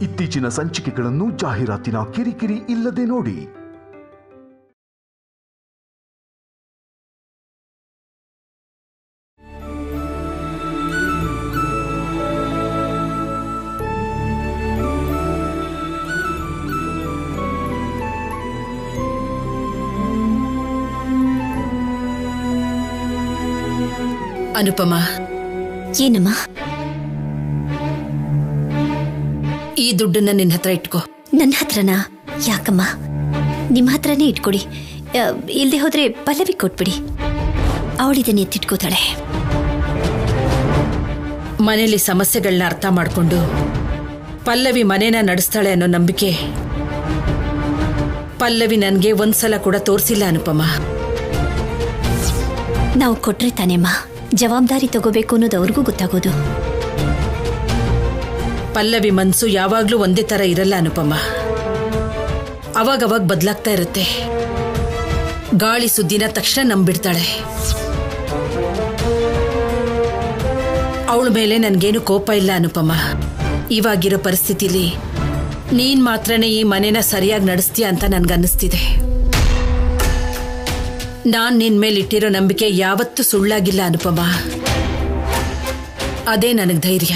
ಇತ್ತೀಚಿನ ಸಂಚಿಕೆಗಳನ್ನು ಜಾಹೀರಾತಿನ ಕಿರಿಕಿರಿ ಇಲ್ಲದೆ ನೋಡಿ. ಅನುಪಮ, ಏನಮ್ಮ? ಈ ದುಡ್ಡನ್ನ ನಿನ್ನ ಹತ್ರ ಇಟ್ಕೋ. ನನ್ನ ಹತ್ರನಾ? ಯಾಕಮ್ಮ? ನಿಮ್ಮ ಹತ್ರನೇ ಇಟ್ಕೊಡಿ. ಇಲ್ಲದೆ ಹೋದ್ರೆ ಪಲ್ಲವಿ ಕೊಟ್ಬಿಡಿ, ಅವಳಿದನ್ನ ಎತ್ತಿಟ್ಕೋತಾಳೆ. ಮನೇಲಿ ಸಮಸ್ಯೆಗಳನ್ನ ಅರ್ಥ ಮಾಡ್ಕೊಂಡು ಪಲ್ಲವಿ ಮನೇನ ನಡೆಸ್ತಾಳೆ ಅನ್ನೋ ನಂಬಿಕೆ ಪಲ್ಲವಿ ನನಗೆ ಒಂದ್ಸಲ ಕೂಡ ತೋರಿಸಿಲ್ಲ ಅನುಪಮ. ನಾವು ಕೊಟ್ರೆ ತಾನೇಮ್ಮ ಜವಾಬ್ದಾರಿ ತಗೋಬೇಕು ಅನ್ನೋದು ಅವ್ರಿಗೂ ಗೊತ್ತಾಗೋದು. ಪಲ್ಲವಿ ಮನ್ಸು ಯಾವಾಗ್ಲೂ ಒಂದೇ ತರ ಇರಲ್ಲ ಅನುಪಮ. ಅವಾಗವಾಗ ಬದಲಾಗ್ತಾ ಇರುತ್ತೆ. ಗಾಳಿ ಸುದ್ದಿನ ತಕ್ಷಣ ನಂಬಿಡ್ತಾಳೆ. ಅವಳ ಮೇಲೆ ನನ್ಗೇನು ಕೋಪ ಇಲ್ಲ ಅನುಪಮ. ಇವಾಗಿರೋ ಪರಿಸ್ಥಿತಿಲಿ ನೀನ್ ಮಾತ್ರನೇ ಈ ಮನೇನ ಸರಿಯಾಗಿ ನಡೆಸ್ತೀಯ ಅಂತ ನನ್ಗನ್ನಿಸ್ತಿದೆ. ನಾನ್ ನಿನ್ ಮೇಲೆ ಇಟ್ಟಿರೋ ನಂಬಿಕೆ ಯಾವತ್ತೂ ಸುಳ್ಳಾಗಿಲ್ಲ ಅನುಪಮ. ಅದೇ ನನಗ್ ಧೈರ್ಯ.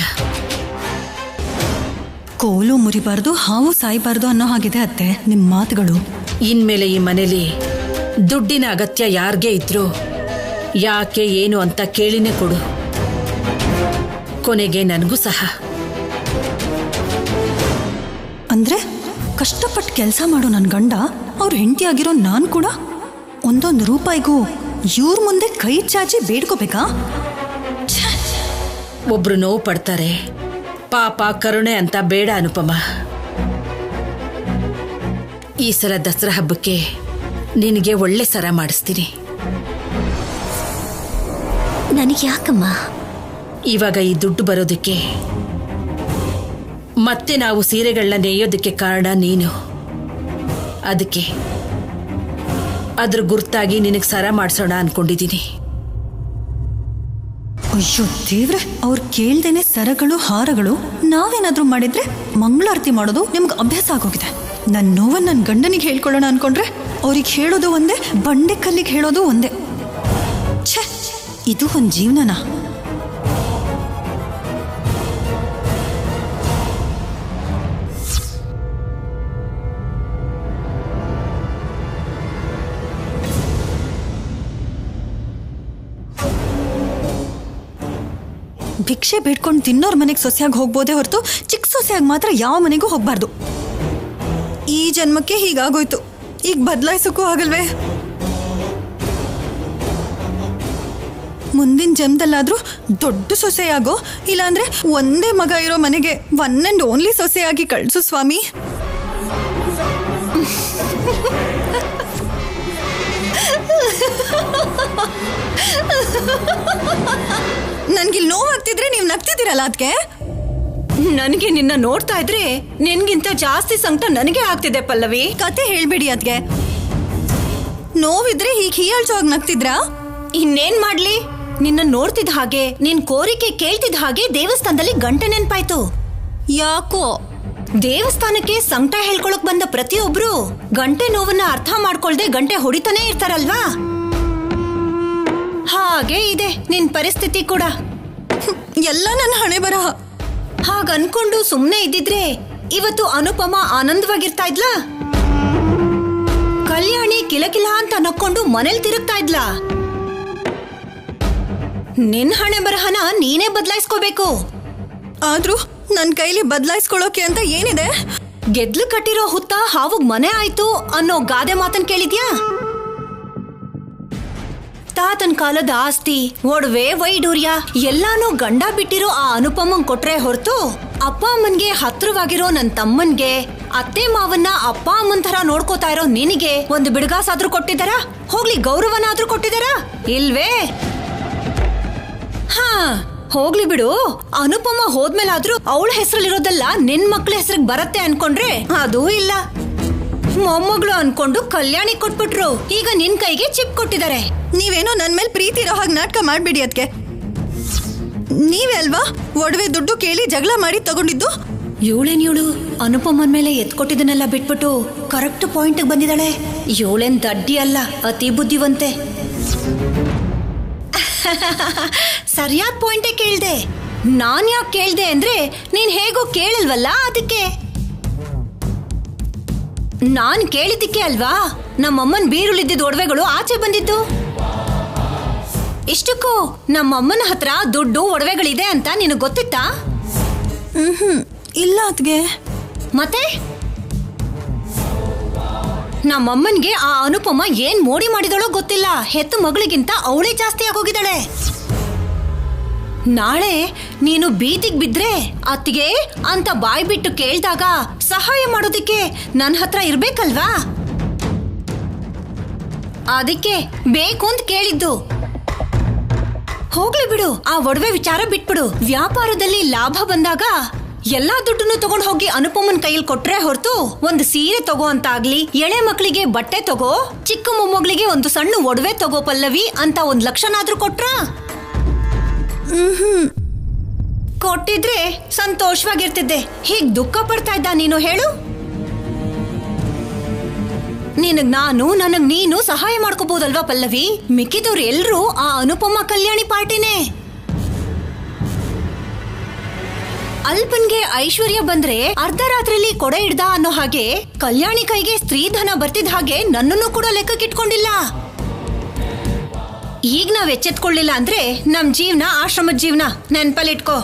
ಕೋಲು ಮುರಿಬಾರ್ದು, ಹಾವು ಸಾಯಬಾರ್ದು ಅನ್ನೋ ಹಾಗಿದೆ ಅತ್ತೆ ನಿಮ್ಮ ಮಾತುಗಳು. ಇನ್ಮೇಲೆ ಈ ಮನೇಲಿ ದುಡ್ಡಿನ ಅಗತ್ಯ ಯಾರ್ಗೇ ಇದ್ರು ಯಾಕೆ ಏನು ಅಂತ ಕೇಳಿನೇ ಕೊಡು. ಕೊನೆಗೆ ನನಗೂ ಸಹ. ಅಂದ್ರೆ ಕಷ್ಟಪಟ್ಟು ಕೆಲಸ ಮಾಡೋ ನನ್ನ ಗಂಡ ಅವ್ರ ಹೆಂಡತಿ ಆಗಿರೋ ನಾನು ಕೂಡ ಒಂದೊಂದು ರೂಪಾಯಿಗೂ ಇವ್ರ ಮುಂದೆ ಕೈ ಚಾಚಿ ಬೇಡ್ಕೋಬೇಕಾ? ಒಬ್ರು ನೋವು ಪಡ್ತಾರೆ, ಪಾಪ ಕರುಣೆ ಅಂತ ಬೇಡ ಅನುಪಮ. ಈ ಸಲ ದಸರಾ ಹಬ್ಬಕ್ಕೆ ನಿನಗೆ ಒಳ್ಳೆ ಸರ ಮಾಡಿಸ್ತೀನಿ. ನನಗೆ ಯಾಕಮ್ಮ? ಇವಾಗ ಈ ದುಡ್ಡು ಬರೋದಕ್ಕೆ ಮತ್ತೆ ನಾವು ಸೀರೆಗಳನ್ನ ನೇಯೋದಕ್ಕೆ ಕಾರಣ ನೀನು. ಅದಕ್ಕೆ ಅದ್ರ ಗುರ್ತಾಗಿ ನಿನಗೆ ಸರ ಮಾಡಿಸೋಣ ಅನ್ಕೊಂಡಿದ್ದೀನಿ. ಅಯ್ಯೋ ದೇವ್ರೆ, ಅವ್ರು ಕೇಳ್ದೇನೆ ಸರಗಳು ಹಾರಗಳು ನಾವೇನಾದ್ರೂ ಮಾಡಿದ್ರೆ ಮಂಗಳಾರತಿ ಮಾಡೋದು ನಿಮ್ಗೆ ಅಭ್ಯಾಸ ಆಗೋಗಿದೆ. ನನ್ನ ನೋವನ್ನು ನನ್ನ ಗಂಡನಿಗೆ ಹೇಳ್ಕೊಳ್ಳೋಣ ಅನ್ಕೊಂಡ್ರೆ ಅವ್ರಿಗೆ ಹೇಳೋದು ಒಂದೇ, ಬಂಡೆ ಕಲ್ಲಿಗೆ ಹೇಳೋದು ಒಂದೇ. ಛೇ, ಇದು ಒಂದು ಜೀವನನಾ? ಭಿಕ್ಷೆ ಬೇಡ್ಕೊಂಡು ತಿನ್ನೋರ್ ಮನೆಗೆ ಸೊಸೆಯಾಗಿ ಹೋಗ್ಬೋದೇ ಹೊರತು ಚಿಕ್ಕ ಸೊಸೆಯಾಗಿ ಮಾತ್ರ ಯಾವ ಮನೆಗೂ ಹೋಗ್ಬಾರ್ದು. ಈ ಜನ್ಮಕ್ಕೆ ಹೀಗಾಗೋಯ್ತು, ಈಗ ಬದಲಾಯಿಸೋಕ್ಕೂ ಆಗಲ್ವೇ? ಮುಂದಿನ ಜನ್ಮದಲ್ಲಾದ್ರೂ ದೊಡ್ಡ ಸೊಸೆಯಾಗೋ, ಇಲ್ಲಾಂದ್ರೆ ಒಂದೇ ಮಗ ಇರೋ ಮನೆಗೆ ಒನ್ ಅಂಡ್ ಓನ್ಲಿ ಸೊಸೆಯಾಗಿ ಕಳ್ಸು ಸ್ವಾಮಿ. ನನ್ಗಿಲ್ ನೋವಾಗ್ತಿದ್ರೆ ನೀವು ನಗ್ತಿದ್ದೀರಲ್ಲ ಅದಕ್ಕೆ. ನನಗೆ ನಿನ್ನ ನೋಡ್ತಾ ಇದ್ರೆ ನಿನ್ಗಿಂತ ಜಾಸ್ತಿ ಸಂಕಟ ನನಗೆ ಆಗ್ತಿದೆ ಪಲ್ಲವಿ. ಕತೆ ಹೇಳ್ಬೇಡಿ ಅದಕ್ಕೆ. ನೋವಿದ್ರೆ ಹೀಗೆ ಹೀಯಾಳ್ಸೋಗಿ ನಗ್ತಿದ್ರಾ? ಇನ್ನೇನ್ ಮಾಡ್ಲಿ, ನಿನ್ನ ನೋಡ್ತಿದ್ ಹಾಗೆ ನಿನ್ ಕೋರಿಕೆ ಕೇಳ್ತಿದ್ ಹಾಗೆ ದೇವಸ್ಥಾನದಲ್ಲಿ ಗಂಟೆ ನೆನ್ಪಾಯ್ತು. ಯಾಕೋ? ದೇವಸ್ಥಾನಕ್ಕೆ ಸಂಕಟ ಹೇಳ್ಕೊಳಕ್ ಬಂದ ಪ್ರತಿಯೊಬ್ರು ಗಂಟೆ ನೋವನ್ನ ಅರ್ಥ ಮಾಡ್ಕೊಳ್ದೆ ಗಂಟೆ ಹೊಡಿತಾನೆ ಇರ್ತಾರಲ್ವಾ, ಹಾಗೆ ಇದೆ ನಿನ್ ಪರಿಸ್ಥಿತಿ ಕೂಡ. ಎಲ್ಲ ನನ್ನ ಹಣೆ ಬರಹ. ಹಾಗನ್ಕೊಂಡು ಸುಮ್ನೆ ಇದ್ದಿದ್ರೆ ಇವತ್ತು ಅನುಪಮ ಆನಂದವಾಗಿರ್ತಾ ಇದ್ಲಾ? ಕಲ್ಯಾಣಿ ಕಿಲಕಿಲ ಅಂತ ನಕ್ಕೊಂಡು ಮನೇಲಿ ತಿರುಗ್ತಾ ಇದ್ಲಾ? ನಿನ್ ಹಣೆ ಬರಹನ ನೀನೇ ಬದಲಾಯಿಸ್ಕೋಬೇಕು. ಆದ್ರೂ ನನ್ ಕೈಲಿ ಬದಲಾಯಿಸ್ಕೊಳ್ಳೋಕೆ ಅಂತ ಏನಿದೆ? ಗೆದ್ಲು ಕಟ್ಟಿರೋ ಹುತ್ತ ಹಾವುಗ್ ಮನೆ ಆಯ್ತು ಅನ್ನೋ ಗಾದೆ ಮಾತನ್ ಕೇಳಿದ್ಯಾ? ತಾತನ್ ಕಾಲದ ಆಸ್ತಿ, ಒಡವೆ, ವೈಡೂರ್ಯ ಎಲ್ಲಾನು ಗಂಡ ಬಿಟ್ಟಿರೋ ಆ ಅನುಪಮಂಗ್ ಕೊಟ್ರೆ ಹೊರತು ಅಪ್ಪ ಅಮ್ಮನ್ಗೆ ಹತ್ರವಾಗಿರೋ ನನ್ ತಮ್ಮನ್ಗೆ, ಅತ್ತೆ ಮಾವನ್ನ ಅಪ್ಪ ಅಮ್ಮನ್ ತರ ನೋಡ್ಕೋತಾ ಇರೋ ನಿನಗೆ ಒಂದು ಬಿಡುಗಾಸಾದ್ರೂ ಕೊಟ್ಟಿದಾರ? ಹೋಗ್ಲಿ ಗೌರವನಾದ್ರೂ ಕೊಟ್ಟಿದಾರ? ಇಲ್ವೇ? ಹಾ, ಹೋಗ್ಲಿ ಬಿಡು. ಅನುಪಮ ಹೋದ್ಮೇಲಾದ್ರೂ ಅವಳ ಹೆಸರಲ್ಲಿರೋದೆಲ್ಲ ನಿನ್ ಮಕ್ಳ ಹೆಸರಿಗೆ ಬರತ್ತೆ ಅನ್ಕೊಂಡ್ರೆ ಅದೂ ಇಲ್ಲ. ಮೊಮ್ಮಗಳು ಅನ್ಕೊಂಡು ಕಲ್ಯಾಣಿ ಕೊಟ್ಬಿಟ್ರು, ಈಗ ನಿನ್ ಕೈಗೆ ಚಿಪ್ ಕೊಟ್ಟಿದ್ದಾರೆ. ನೀವೇನೋ ನನ್ ಮೇಲೆ ಪ್ರೀತಿ ಇರೋ ಹಾಗೆ ನಾಟಕ ಮಾಡ್ಬೇಡಿ ಅದಕ್ಕೆ. ನೀವೇ ಅಲ್ವಾ ಒಡವೆ ದುಡ್ಡು ಕೇಳಿ ಜಗಳ ಮಾಡಿ ತಗೊಂಡಿದ್ದು? ಇವಳೇನ್ ಅನುಪಮನ್ ಮೇಲೆ ಎತ್ಕೊಟ್ಟಿದ್ದನ್ನೆಲ್ಲ ಬಿಟ್ಬಿಟ್ಟು ಕರೆಕ್ಟ್ ಪಾಯಿಂಟ್ ಬಂದಿದ್ದಾಳೆ. ಇವಳೇನ್ ದಡ್ಡಿ ಅಲ್ಲ, ಅತಿ ಬುದ್ಧಿವಂತೆ. ಸರಿಯಾದ ಪಾಯಿಂಟೇ ಕೇಳ್ದೆ. ನಾನ್ ಯಾಕೆ ಕೇಳ್ದೆ ಅಂದ್ರೆ ನೀನ್ ಹೇಗೋ ಕೇಳಲ್ವಲ್ಲ, ಅದಕ್ಕೆ. ನಾನ್ ಕೇಳಿದ್ದಕ್ಕೆ ಅಲ್ವಾ ನಮ್ಮಮ್ಮನ್ ಬೀರುಳಿದ್ದಿದ್ದ ಒಡವೆಗಳು ಆಚೆ ಬಂದಿದ್ದು. ಇಷ್ಟಕ್ಕೂ ನಮ್ಮಮ್ಮನ ಹತ್ರ ದುಡ್ಡು ಒಡವೆಗಳಿದೆ ಅಂತ ನಿನಗೆ ಗೊತ್ತಿತ್ತಾ? ಇಲ್ಲ ಅದ್ಗೆ. ಮತ್ತೆ ನಮ್ಮಮ್ಮನ್ಗೆ ಆ ಅನುಪಮ ಏನ್ ಮೋಡಿ ಮಾಡಿದಳೋ ಗೊತ್ತಿಲ್ಲ, ಹೆತ್ತು ಮಗಳಿಗಿಂತ ಅವಳೇ ಜಾಸ್ತಿ ಆಗೋಗಿದ್ದಾಳೆ. ನಾಳೆ ನೀನು ಬೀದಿಗೆ ಬಿದ್ರೆ ಅತ್ತಿಗೆ ಅಂತ ಬಾಯ್ ಬಿಟ್ಟು ಕೇಳ್ದಾಗ ಸಹಾಯ ಮಾಡೋದಿಕ್ಕೆ ನನ್ನ ಹತ್ರ ಇರ್ಬೇಕಲ್ವಾ? ಅದಕ್ಕೆ ಬೇಕು ಅಂತ ಕೇಳಿದ್ದು. ಹೋಗ್ಲಿ ಬಿಡು, ಆ ಒಡವೆ ವಿಚಾರ ಬಿಟ್ಬಿಡು. ವ್ಯಾಪಾರದಲ್ಲಿ ಲಾಭ ಬಂದಾಗ ಎಲ್ಲಾ ದುಡ್ಡನ್ನು ತಗೊಂಡ್ ಹೋಗಿ ಅನುಪಮನ್ ಕೈಯಲ್ಲಿ ಕೊಟ್ರೆ ಹೊರತು ಒಂದು ಸೀರೆ ತಗೋ ಅಂತ ಆಗ್ಲಿ, ಎಳೆ ಮಕ್ಕಳಿಗೆ ಬಟ್ಟೆ ತಗೋ, ಚಿಕ್ಕ ಮೊಮ್ಮಗಳಿಗೆ ಒಂದು ಸಣ್ಣ ಒಡವೆ ತಗೋ ಪಲ್ಲವಿ ಅಂತ 1 ಲಕ್ಷನಾದ್ರೂ ಕೊಟ್ರ? ಕೊಟ್ಟಿದ್ರೆ ಸಂತೋಷವಾಗಿರ್ತಿದ್ದೆ. ಹೀಗ್ ದುಃಖ ಪಡ್ತಾ ಇದ್ದ ನೀನು ಹೇಳು? ನಿನಗ್ ನಾನು, ನನಗ್ ನೀನು ಸಹಾಯ ಮಾಡ್ಕೋಬಹುದಲ್ವಾ ಪಲ್ಲವಿ? ಮಿಕ್ಕಿದವ್ರು ಎಲ್ರೂ ಆ ಅನುಪಮ ಕಲ್ಯಾಣಿ ಪಾರ್ಟಿನೇ. ಅಲ್ಪನ್ಗೆ ಐಶ್ವರ್ಯ ಬಂದ್ರೆ ಅರ್ಧ ರಾತ್ರಿಲಿ ಕೊಡೆ ಹಿಡ್ದ ಅನ್ನೋ ಹಾಗೆ ಕಲ್ಯಾಣಿ ಕೈಗೆ ಸ್ತ್ರೀಧನ ಬರ್ತಿದ್ದ ಹಾಗೆ ನನ್ನನ್ನು ಕೂಡ ಲೆಕ್ಕಕ್ಕಿಟ್ಕೊಂಡಿಲ್ಲ. ಈಗ ನಾವ್ ಎಚ್ಚೆತ್ಕೊಳ್ಳಿಲ್ಲ ಅಂದ್ರೆ ನಮ್ ಜೀವನ ಆಶ್ರಮದ ಜೀವನ, ನೆನ್ಪಲ್ಲಿಟ್ಕೋ.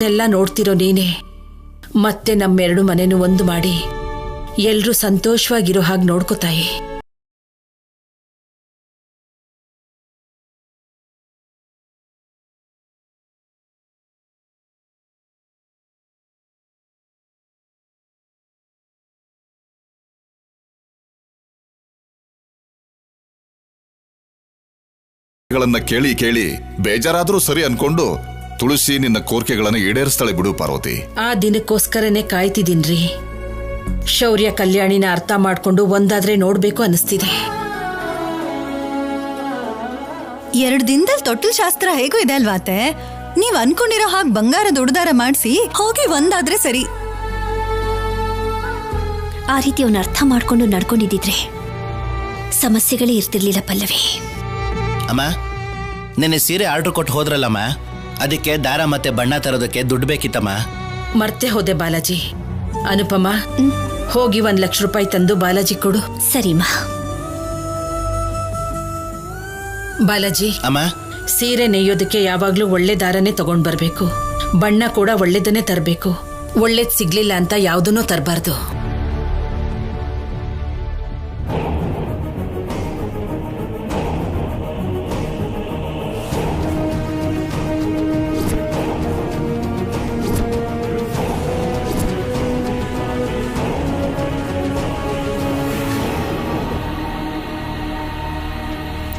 ಎಲ್ಲ ನೋಡ್ತಿರೋ ನೀನೆ ಮತ್ತೆ ನಮ್ಮೆರಡು ಮನೆನೂ ಒಂದು ಮಾಡಿ ಎಲ್ರೂ ಸಂತೋಷವಾಗಿರೋ ಹಾಗೆ ನೋಡ್ಕೋತಾಯಿ. ಕೇಳಿ ಕೇಳಿ ಬೇಜಾರಾದ್ರೂ ಸರಿ ಅನ್ಕೊಂಡು ತುಳಸಿ ನಿನ್ನ ಕೋರಿಕೆಗಳನ್ನು ಈಡೇರಿಸ್ತಾಳೆ ಬಿಡು ಪಾರ್ವತಿ. ಆ ದಿನಕ್ಕೋಸ್ಕರನೇ ಕಾಯ್ತಿದ್ದೀನ್ರಿ. ಶೌರ್ಯ ಕಲ್ಯಾಣಿನ ಅರ್ಥ ಮಾಡ್ಕೊಂಡು ಒಂದಾದ್ರೆ ನೋಡ್ಬೇಕು ಅನಿಸ್ತಿದೆ. 2 ದಿನದಲ್ಲಿ ತೊಟ್ಟಿಲ್ ಶಾಸ್ತ್ರ ಹೇಗೂ ಇದೆ ಅಲ್ವಾತೆ? ನೀವ್ ಅನ್ಕೊಂಡಿರೋ ಹಾಗೆ ಬಂಗಾರದ ಉಡ್ದಾರ ಮಾಡಿಸಿ ಹೋಗಿ ಒಂದಾದ್ರೆ ಸರಿ. ಆ ರೀತಿ ಅವನು ಅರ್ಥ ಮಾಡ್ಕೊಂಡು ನಡ್ಕೊಂಡಿದ್ದಿದ್ರೆ ಸಮಸ್ಯೆಗಳೇ ಇರ್ತಿರ್ಲಿಲ್ಲ ಪಲ್ಲವಿ. ಅಮ್ಮ, ನೆನ್ನೆ ಸೀರೆ ಆರ್ಡರ್ ಕೊಟ್ಟು ಹೋದ್ರಲ್ಲಮ್ಮ, ಅದಕ್ಕೆ ದಾರ ಮತ್ತೆ ಬಣ್ಣ ತರೋದಕ್ಕೆ ದುಡ್ಡು ಬೇಕಿತ್ತಮ್ಮ. ಮರ್ತೆ ಹೋದೆ ಬಾಲಾಜಿ. ಅನುಪಮ, ಹೋಗಿ 1 ಲಕ್ಷ ರೂಪಾಯಿ ತಂದು ಬಾಲಾಜಿ ಕೊಡು. ಸರಿಮಾ. ಬಾಲಾಜಿ, ಅಮ್ಮ, ಸೀರೆ ನೇಯೋದಕ್ಕೆ ಯಾವಾಗ್ಲೂ ಒಳ್ಳೆ ದಾರನೇ ತಗೊಂಡ್ ಬರ್ಬೇಕು. ಬಣ್ಣ ಕೂಡ ಒಳ್ಳೇದನ್ನೇ ತರಬೇಕು. ಒಳ್ಳೇದ್ ಸಿಗ್ಲಿಲ್ಲ ಅಂತ ಯಾವುದನ್ನೂ ತರಬಾರ್ದು.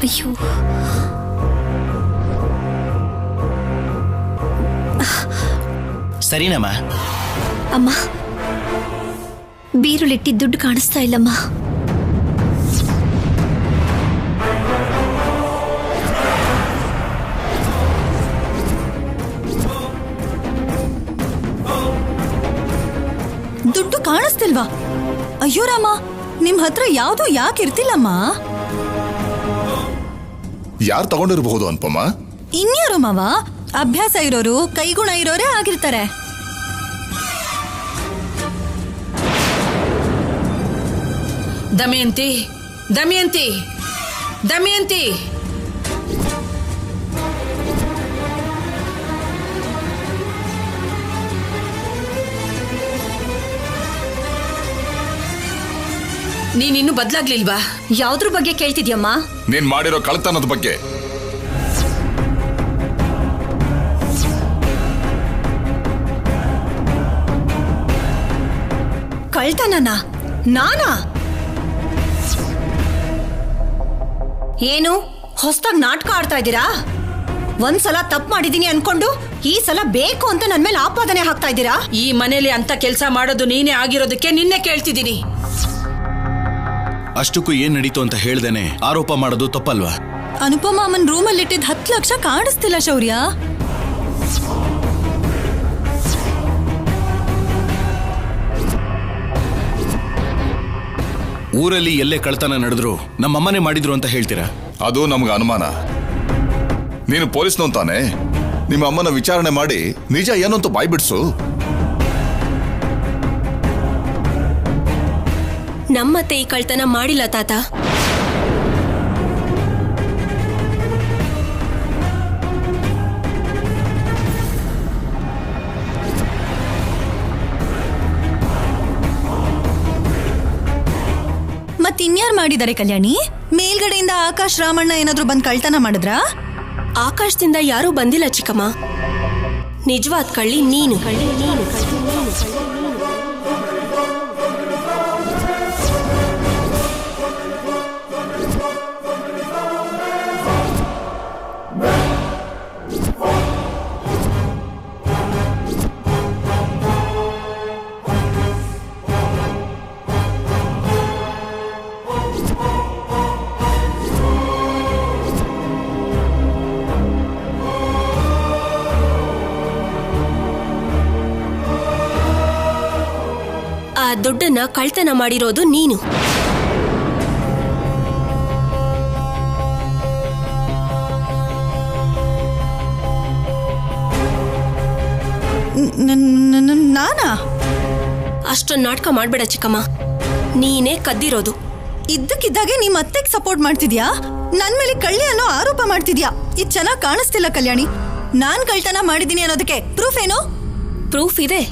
ಅಯ್ಯೋ, ಸರಿನಮ್ಮ. ಅಮ್ಮ, ಬೀರುಳಿಟ್ಟಿ ದುಡ್ಡು ಕಾಣಿಸ್ತಾ ಇಲ್ಲಮ್ಮ. ದುಡ್ಡು ಕಾಣಿಸ್ತಿಲ್ವಾ? ಅಯ್ಯೋ ರಾಮ, ನಿಮ್ ಹತ್ರ ಯಾವ್ದು ಯಾಕೆ ಇರ್ತಿಲ್ಲಮ್ಮ? ಯಾರು ತಗೊಂಡಿರಬಹುದು ಅನ್ಪಮ್ಮ? ಇನ್ಯಾರು ಮಾವ? ಅಭ್ಯಾಸ ಇರೋರು, ಕೈಗುಣ ಇರೋರೇ ಆಗಿರ್ತಾರೆ. ದಮಯಂತಿ, ದಮಯಂತಿ, ದಮಯಂತಿ. ನೀನಿನ್ನೂ ಬದ್ಲಾಗ್ಲಿಲ್ವಾ? ಯಾವ್ದ್ರ ಬಗ್ಗೆ ಕೇಳ್ತಿದ್ಯಮ್ಮ? ನೀನ್ ಮಾಡಿರೋ ಕಳ್ತನದ ಬಗ್ಗೆ. ಕಳ್ತನನಾ? ನಾನಾ? ಏನು ಹೊಸದಾಗಿ ನಾಟಕ ಆಡ್ತಾ ಇದ್ದೀರಾ? ಒಂದ್ಸಲ ತಪ್ಪು ಮಾಡಿದೀನಿ ಅನ್ಕೊಂಡು ಈ ಸಲ ಬೇಕು ಅಂತ ನನ್ ಮೇಲೆ ಆಪಾದನೆ ಹಾಕ್ತಾ ಇದ್ದೀರಾ? ಈ ಮನೇಲಿ ಅಂತ ಕೆಲಸ ಮಾಡೋದು ನೀನೇ ಆಗಿರೋದಕ್ಕೆ ನಿನ್ನೆ ಕೇಳ್ತಿದ್ದೀನಿ. ಅಷ್ಟಕ್ಕೂ ಏನ್ ನಡೀತು ಅಂತ ಹೇಳ್ದೇನೆ ಆರೋಪ ಮಾಡೋದು ತಪ್ಪಲ್ವಾ? ಅನುಪಮ ಅಮ್ಮನ್ ರೂಮಲ್ಲಿ ಇಟ್ಟಿದ್ 10 ಲಕ್ಷ ಕಾಣಿಸ್ತಿಲ್ಲ ಶೌರ್ಯ. ಊರಲ್ಲಿ ಎಲ್ಲೇ ಕಳ್ತನ ನಡೆದ್ರು ನಮ್ಮಮ್ಮನೇ ಮಾಡಿದ್ರು ಅಂತ ಹೇಳ್ತೀರಾ? ಅದು ನಮ್ಗೆ ಅನುಮಾನ. ನೀನು ಪೊಲೀಸ್ನೋ ತಾನೆ? ನಿಮ್ಮ ಅಮ್ಮನ ವಿಚಾರಣೆ ಮಾಡಿ ನಿಜ ಏನು ಅಂತ ಬಾಯ್ಬಿಡ್ಸು. ನಮ್ಮತ್ತೆ ಈ ಕಳ್ತನ ಮಾಡಿಲ್ಲ ತಾತ. ಮತ್ತಿನ್ಯಾರು ಮಾಡಿದ್ದಾರೆ ಕಲ್ಯಾಣಿ? ಮೇಲ್ಗಡೆಯಿಂದ ಆಕಾಶ್ ರಾಮಣ್ಣ ಏನಾದ್ರೂ ಬಂದ್ ಕಳ್ತನ ಮಾಡಿದ್ರಾ? ಆಕಾಶದಿಂದ ಯಾರೂ ಬಂದಿಲ್ಲ ಚಿಕ್ಕಮ್ಮ. ನಿಜವಾದ ಕಳ್ಳಿ ನೀನು. ಆ ದುಡ್ಡನ್ನ ಕಳ್ತನ ಮಾಡಿರೋದು ನೀನು. ನಾನಾ? ಅಷ್ಟೊಂದು ನಾಟಕ ಮಾಡ್ಬೇಡ ಚಿಕ್ಕಮ್ಮ. ನೀನೇ ಕದ್ದಿರೋದು. ಇದ್ದಕ್ಕಿದ್ದಾಗೆ ನೀ ಮತ್ತೆ ಸಪೋರ್ಟ್ ಮಾಡ್ತಿದ್ಯಾ? ನನ್ ಮೇಲೆ ಕಳ್ಳಿ ಅನ್ನೋ ಆರೋಪ ಮಾಡ್ತಿದ್ಯಾ? ಇದು ಚೆನ್ನಾಗ್ ಕಾಣಿಸ್ತಿಲ್ಲ ಕಲ್ಯಾಣಿ. ನಾನ್ ಕಳ್ತನ ಮಾಡಿದೀನಿ ಅನ್ನೋದಕ್ಕೆ ಪ್ರೂಫ್ ಏನು? ಪ್ರೂಫ್ ಇದೆ.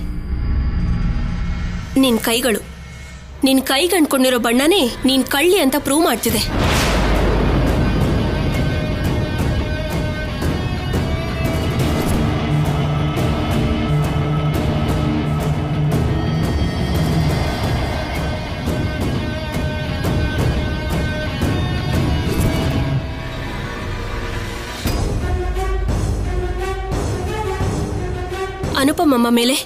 ನಿನ್ ಕೈಗಳು. ನಿನ್ ಕೈಗಂಡ್ಕೊಂಡಿರೋ ಬಣ್ಣನೇ ನೀನ್ ಕಳ್ಳಿ ಅಂತ ಪ್ರೂವ್ ಮಾಡ್ತಿದೆ. ಅನುಪಮಮ್ಮ ಮೇಲೆ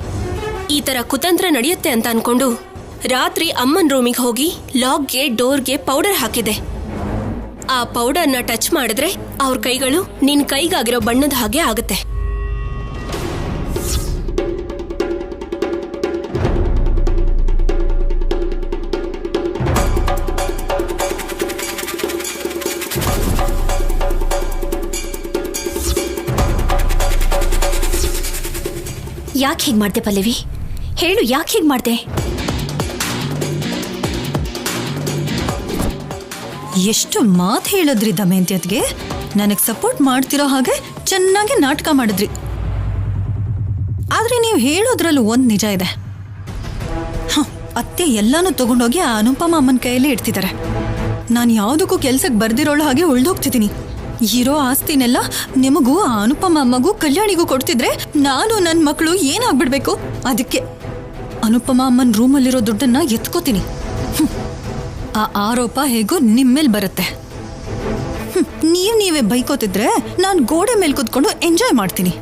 ಈ ತರ ಕುತಂತ್ರ ನಡೆಯುತ್ತೆ ಅಂತ ಅನ್ಕೊಂಡು ರಾತ್ರಿ ಅಮ್ಮನ್ ರೂಮಿಗೆ ಹೋಗಿ ಲಾಕ್ಗೆ ಡೋರ್ಗೆ ಪೌಡರ್ ಹಾಕಿದೆ. ಆ ಪೌಡರ್ನ ಟಚ್ ಮಾಡಿದ್ರೆ ಅವ್ರ ಕೈಗಳು ನಿನ್ ಕೈಗಾಗಿರೋ ಬಣ್ಣದ ಹಾಗೆ ಆಗುತ್ತೆ. ಯಾಕೆ ಹೀಗೆ ಮಾಡ್ದೆ ಪಲ್ಲವಿ? ಹೇಳು, ಯಾಕೆ ಹೀಗೆ ಮಾಡ್ದೆ? ಎಷ್ಟು ಮಾತು ಹೇಳಿದ್ರಿ ದಮಯಂತಿಯತ್ಗೆ. ನನಗೆ ಸಪೋರ್ಟ್ ಮಾಡ್ತಿರೋ ಹಾಗೆ ಚೆನ್ನಾಗಿ ನಾಟಕ ಮಾಡಿದ್ರಿ. ಆದ್ರೆ ನೀವು ಹೇಳೋದ್ರಲ್ಲೂ ಒಂದು ನಿಜ ಇದೆ. ಅತ್ತೆ ಎಲ್ಲಾನು ತಗೊಂಡೋಗಿ ಆ ಅನುಪಮ ಅಮ್ಮನ ಕೈಯಲ್ಲಿ ಇಡ್ತಿದ್ದಾರೆ. ನಾನು ಯಾವುದಕ್ಕೂ ಕೆಲ್ಸಕ್ಕೆ ಬರ್ದಿರೋಳು ಹಾಗೆ ಉಳ್ದೋಗ್ತಿದ್ದೀನಿ. ಇರೋ ಆಸ್ತಿನೆಲ್ಲ ನಿಮಗೂ ಆ ಅನುಪಮ ಅಮ್ಮಗೂ ಕಲ್ಯಾಣಿಗೂ ಕೊಡ್ತಿದ್ರೆ ನಾನು ನನ್ನ ಮಕ್ಕಳು ಏನಾಗ್ಬಿಡ್ಬೇಕು? ಅದಕ್ಕೆ ಅನುಪಮ ಅಮ್ಮನ ರೂಮಲ್ಲಿರೋ ದುಡ್ಡನ್ನ ಎತ್ಕೋತೀನಿ. ಆ ಆರೋಪ ಹೇಗೋ ನಿಮ್ಮೇಲ್ ಬರುತ್ತೆ. ನೀವೇ ಬೈಕೋತಿದ್ರೆ ನಾನು ಗೋಡೆ ಮೇಲೆ ಕೂತ್ಕೊಂಡು ಎಂಜಾಯ್ ಮಾಡ್ತೀನಿ.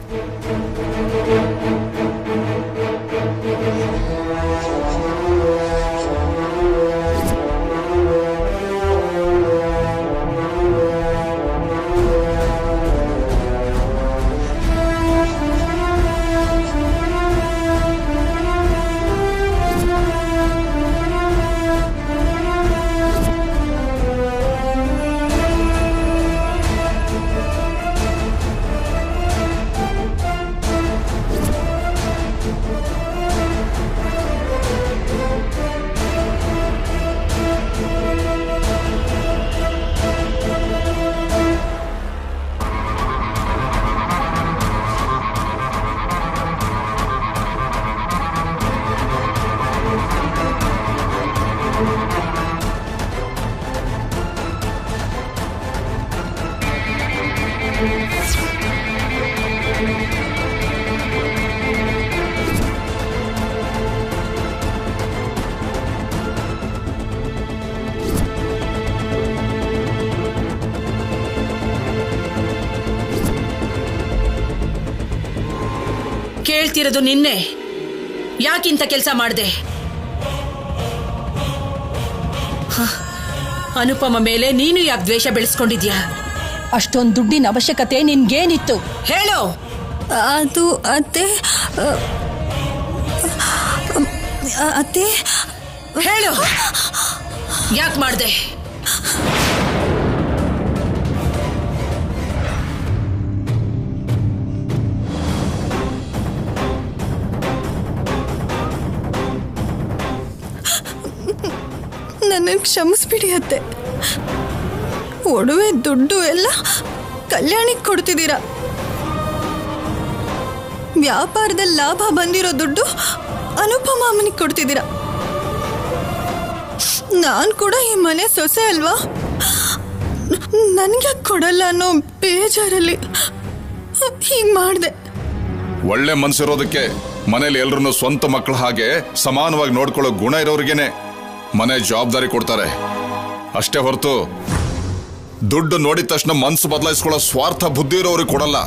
ಕೇಳ್ತಿರೋದು ನಿನ್ನೆ. ಯಾಕಿಂತ ಕೆಲಸ ಮಾಡಿದೆ? ಅನುಪಮ ಮೇಲೆ ನೀನು ಯಾಕೆ ದ್ವೇಷ ಬೆಳೆಸ್ಕೊಂಡಿದ್ಯಾ? ಅಷ್ಟೊಂದು ದುಡ್ಡಿನ ಅವಶ್ಯಕತೆ ನಿನ್ಗೇನಿತ್ತು ಹೇಳೋ? ಅದು ಅತ್ತೆ ಅತ್ತೆ ಹೇಳು, ಯಾಕೆ ಮಾಡಿದೆ? ನನ್ನನ್ನು ಕ್ಷಮಿಸ್ಬಿಡಿ ಅತ್ತೆ. ಒಡವೆ ದುಡ್ಡು ಎಲ್ಲ ಕಲ್ಯಾಣಿಗೆ ಕೊಡ್ತಿದ್ದೀರಾ. ವ್ಯಾಪಾರದಲ್ಲಿ ಲಾಭ ಬಂದಿರೋ ದುಡ್ಡು ಅನುಪಮ ಅಮ್ಮನಿಗೆ ಕೊಡ್ತಿದ್ದೀರಾ. ನಾನು ಕೂಡ ಈ ಮನೆ ಸೊಸೆ ಅಲ್ವಾ, ನನಗೆ ಕೊಡಲ್ಲ ಅನ್ನೋ ಬೇಜಾರಲ್ಲಿ ಹೀಗೆ ಮಾಡಿದೆ. ಒಳ್ಳೆ ಮನ್ಸಿರೋದಕ್ಕೆ ಮನೇಲಿ ಎಲ್ರನ್ನೂ ಸ್ವಂತ ಮಕ್ಕಳ ಹಾಗೆ ಸಮಾನವಾಗಿ ನೋಡ್ಕೊಳ್ಳೋ ಗುಣ ಇರೋರಿಗೇನೆ ಮನೆ ಜವಾಬ್ದಾರಿ ಕೊಡ್ತಾರೆ. ಅಷ್ಟೇ ಹೊರತು ದುಡ್ಡು ನೋಡಿದ ತಕ್ಷಣ ಮನ್ಸು ಬದಲಾಯಿಸ್ಕೊಳ್ಳೋ ಸ್ವಾರ್ಥ ಬುದ್ಧಿ ಇರೋರಿಗೆ ಕೊಡಲ್ಲ.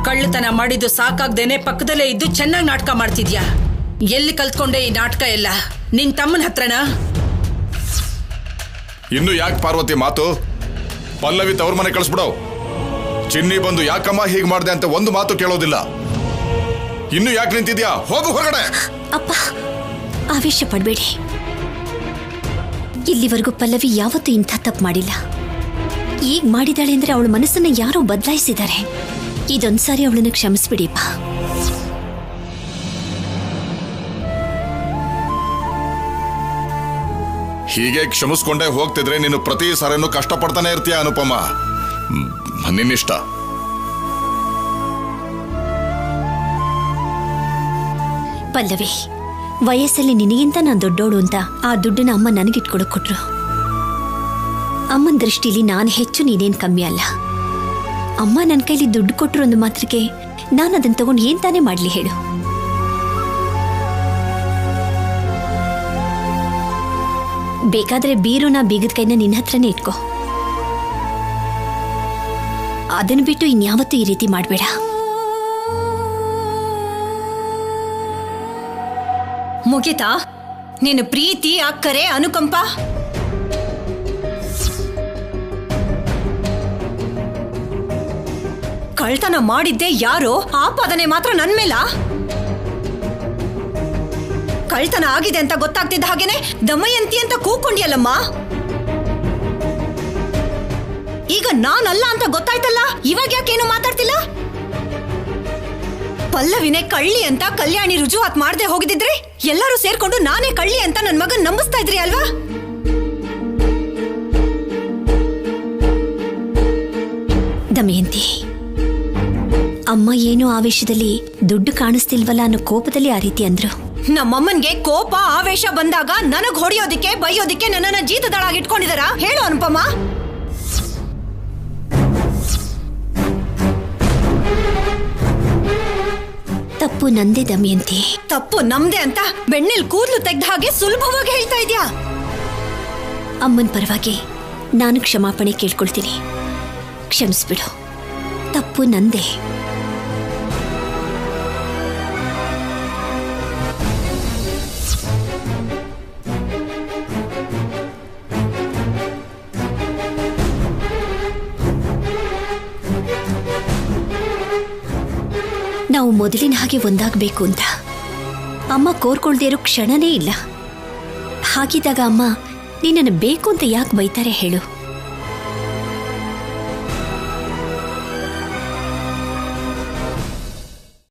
ಕಳ್ಳತನ ಮಾಡಿದ್ದು ಸಾಕಾಗ್ದೇನೆ ಪಕ್ಕದಲ್ಲೇ ಇದ್ದು ಚೆನ್ನಾಗಿ ನಾಟಕ ಮಾಡ್ತಿದ್ಯಾ. ಎಲ್ಲಿ ಕಲ್ತ್ಕೊಂಡೆ ಈ ನಾಟಕ ಎಲ್ಲ? ನಿನ್ ತಮ್ಮನ ಹತ್ರನಾ? ಇನ್ನು ಯಾಕೆ ಪಾರ್ವತಿ ಮಾತು? ಪಲ್ಲವಿ ತವ್ರ ಮನೆ ಕಳಿಸ್ಬಿಡೋ. ಚಿನ್ನಿ ಬಂದು ಯಾಕಮ್ಮ ಹೀಗೆ ಮಾಡಿದೆ ಅಂತ ಒಂದು ಮಾತು ಕೇಳೋದಿಲ್ಲ. ಇನ್ನು ಯಾಕೆ ನಿಂತಿದ್ಯಾ? ಹೋಗು ಹೊರಗಡೆ. ಅಪ್ಪ, ಆವೇಶ ಪಡಬೇಡಿ. ಇಲ್ಲಿವರೆಗೂ ಪಲ್ಲವಿ ಯಾವತ್ತೂ ಇಂಥ ತಪ್ಪು ಮಾಡಿಲ್ಲ. ಈಗ ಮಾಡಿದಾಳೆ ಅಂದ್ರೆ ಅವಳ ಮನಸ್ಸನ್ನ ಯಾರೋ ಬದಲಾಯಿಸಿದ್ದಾರೆ. ಇದೊಂದ್ಸಾರಿ ಅವಳನ್ನ ಕ್ಷಮಿಸ್ಬಿಡಿಪ್ಪ. ಹೀಗೆ ಕ್ಷಮಿಸ್ಕೊಂಡೇ ಹೋಗ್ತಿದ್ರೆ ನೀನು ಪ್ರತಿ ಸಾರಿನೂ ಕಷ್ಟಪಡ್ತಾನೆ ಇರ್ತೀಯ ಅನುಪಮ. ನಿನ್ನಿಷ್ಟ. ಪಲ್ಲವಿ, ವಯಸ್ಸಲ್ಲಿ ನಿನಗಿಂತ ನಾನು ದೊಡ್ಡೋಳು ಅಂತ ಆ ದುಡ್ಡನ್ನ ಅಮ್ಮ ನನಗಿಟ್ಕೊಡಕ್ ಕೊಟ್ರು. ಅಮ್ಮನ ದೃಷ್ಟಿಲಿ ನಾನು ಹೆಚ್ಚು, ನೀನೇನ್ ಕಮ್ಮಿ ಅಲ್ಲ. ಅಮ್ಮ ನನ್ನ ಕೈಲಿ ದುಡ್ಡು ಕೊಟ್ರು ಒಂದು ಮಾತ್ರಕ್ಕೆ ನಾನು ಅದನ್ನ ತಗೊಂಡು ಏನ್ ತಾನೇ ಮಾಡ್ಲಿ ಹೇಳು? ಬೇಕಾದ್ರೆ ಬೀರುನ ಬೀಗದ ಕೈನ ನಿನ್ನ ಹತ್ರನೇ ಇಟ್ಕೋ. ಅದನ್ನ ಬಿಟ್ಟು ಇನ್ಯಾವತ್ತೂ ಈ ರೀತಿ ಮಾಡಬೇಡ. ಮುಗಿತಾ ನಿನ್ನ ಪ್ರೀತಿ, ಅಕ್ಕರೆ, ಅನುಕಂಪ? ಕಳ್ತನ ಮಾಡಿದ್ದೆ ಯಾರೋ, ಆಪಾದನೆ ಮಾತ್ರ ನನ್ ಮೇಲ? ಕಳ್ತನ ಆಗಿದೆ ಅಂತ ಗೊತ್ತಾಗ್ತಿದ್ದ ಹಾಗೇನೆ ದಮಯಂತಿ ಅಂತ ಕೂಕೊಂಡಿಯಲ್ಲಮ್ಮ. ಈಗ ನಾನಲ್ಲ ಅಂತ ಗೊತ್ತಾಯ್ತಲ್ಲ, ಇವಾಗ ಯಾಕೇನು ಮಾತಾಡ್ತಿಲ್ಲ? ಪಲ್ಲವಿನೇ ಕಳ್ಳಿ ಅಂತ ಕಲ್ಯಾಣಿ ರುಜುವಾತ್ ಮಾಡದೆ ಹೋಗಿದ್ರೆ ಎಲ್ಲರೂ ಸೇರ್ಕೊಂಡು ನಾನೇ ಕಳ್ಳಿ ಅಂತ ನನ್ ಮಗನ್ ನಂಬಿಸ್ತಾ ಇದ್ರಿ ಅಲ್ವಾ? ದಮಯಂತಿ, ಅಮ್ಮ ಏನೋ ಆವೇಶದಲ್ಲಿ ದುಡ್ಡು ಕಾಣಿಸ್ತಿಲ್ವಲ್ಲ ಅನ್ನೋ ಕೋಪದಲ್ಲಿ ಆ ರೀತಿ ಅಂದ್ರು. ನಮ್ಮಮ್ಮನ್ಗೆ ಕೋಪ ಆವೇಶ ಬಂದಾಗ ನನಗ್ ಹೊಡೆಯೋದಿಕ್ಕೆ ಬೈಯೋದಿಕ್ಕೆ ನನ್ನನ್ನ ಜೀತದಳಾಗಿ ಇಟ್ಕೊಂಡಿದಾರ? ಹೇಳು ಅನುಪಮ. ತಪ್ಪು ನಂದೇ ದಮಯಂತಿ. ತಪ್ಪು ನಮ್ದೆ ಅಂತ ಬೆಣ್ಣೆಲ್ ಕೂದಲು ತೆಗ್ದ ಹಾಗೆ ಸುಲಭವಾಗಿ ಹೇಳ್ತಾ ಇದ್ಯಾ? ಅಮ್ಮನ ಪರವಾಗಿ ನಾನು ಕ್ಷಮಾಪಣೆ ಕೇಳ್ಕೊಳ್ತೀನಿ. ಕ್ಷಮಿಸ್ಬಿಡು, ತಪ್ಪು ನಂದೇ. ನಾವು ಮೊದಲಿನ ಹಾಗೆ ಒಂದಾಗಬೇಕು ಅಂತ ಅಮ್ಮ ಕೋರ್ಕೊಳ್ದೇ ಇರೋ ಕ್ಷಣನೇ ಇಲ್ಲ. ಹಾಗಿದ್ದಾಗ ಅಮ್ಮ ನಿನ್ನನ್ನು ಬೇಕು ಅಂತ ಯಾಕೆ ಬೈತಾರೆ ಹೇಳು?